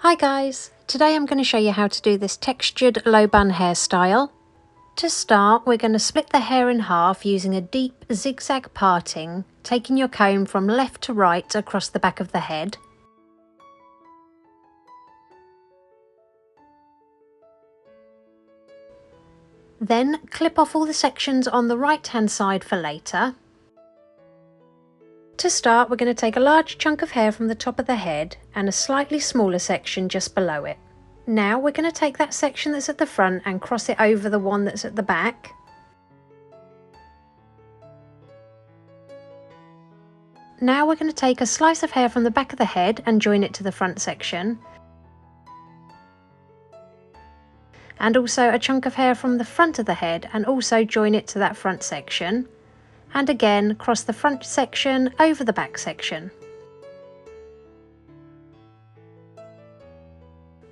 Hi guys, today I'm going to show you how to do this textured low bun hairstyle. To start, we're going to split the hair in half using a deep zigzag parting, taking your comb from left to right across the back of the head. Then clip off all the sections on the right hand side for later. To start, we're going to take a large chunk of hair from the top of the head and a slightly smaller section just below it. Now we're going to take that section that's at the front and cross it over the one that's at the back. Now we're going to take a slice of hair from the back of the head and join it to the front section. And also a chunk of hair from the front of the head and also join it to that front section. And again, cross the front section over the back section.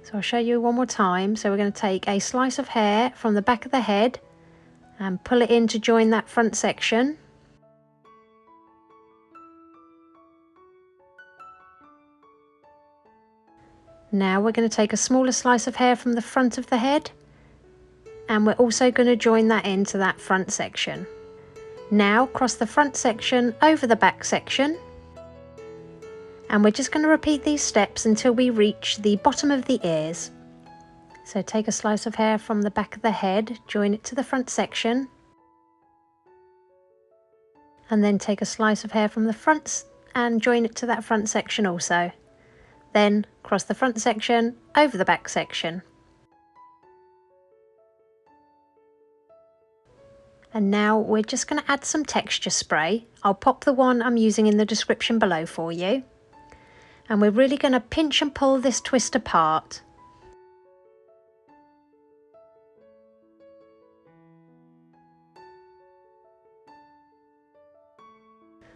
So I'll show you one more time. So we're going to take a slice of hair from the back of the head and pull it in to join that front section. Now we're going to take a smaller slice of hair from the front of the head and we're also going to join that into that front section. Now cross the front section over the back section, and we're just going to repeat these steps until we reach the bottom of the ears. So take a slice of hair from the back of the head, join it to the front section, and then take a slice of hair from the front and join it to that front section also. Then cross the front section over the back section. And now we're just going to add some texture spray. I'll pop the one I'm using in the description below for you. And we're really going to pinch and pull this twist apart.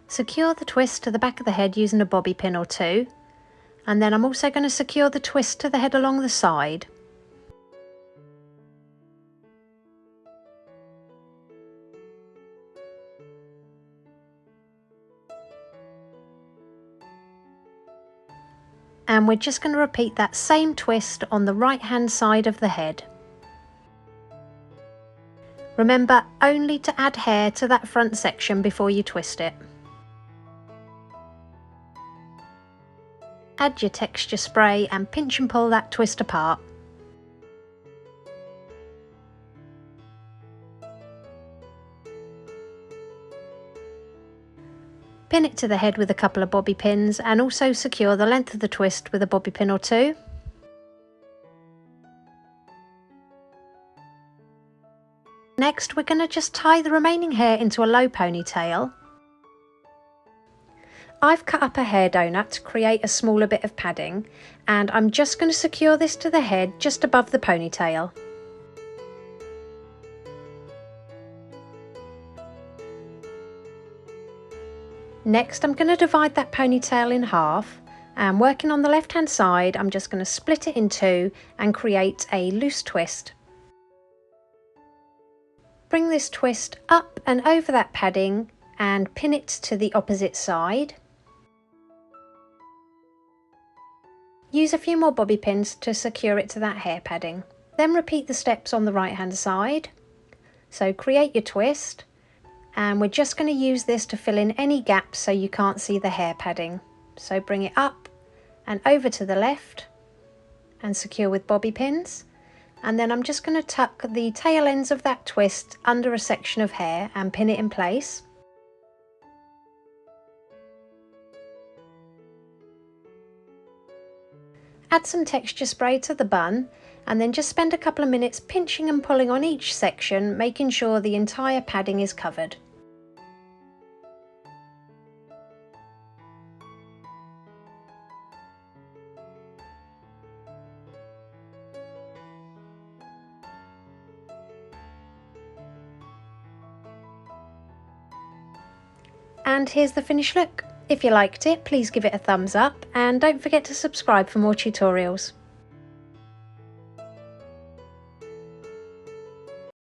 Secure the twist to the back of the head using a bobby pin or two. And then I'm also going to secure the twist to the head along the side. And we're just going to repeat that same twist on the right hand side of the head. Remember only to add hair to that front section before you twist it. Add your texture spray and pinch and pull that twist apart. Pin it to the head with a couple of bobby pins and also secure the length of the twist with a bobby pin or two. Next, we're going to just tie the remaining hair into a low ponytail. I've cut up a hair donut to create a smaller bit of padding, and I'm just going to secure this to the head just above the ponytail. Next, I'm going to divide that ponytail in half, and working on the left hand side, I'm just going to split it in two and create a loose twist. Bring this twist up and over that padding and pin it to the opposite side. Use a few more bobby pins to secure it to that hair padding. Then repeat the steps on the right hand side. So create your twist, and we're just going to use this to fill in any gaps so you can't see the hair padding. So bring it up and over to the left and secure with bobby pins. And then I'm just going to tuck the tail ends of that twist under a section of hair and pin it in place. Add some texture spray to the bun and then just spend a couple of minutes pinching and pulling on each section, making sure the entire padding is covered. And here's the finished look. If you liked it, please give it a thumbs up and don't forget to subscribe for more tutorials.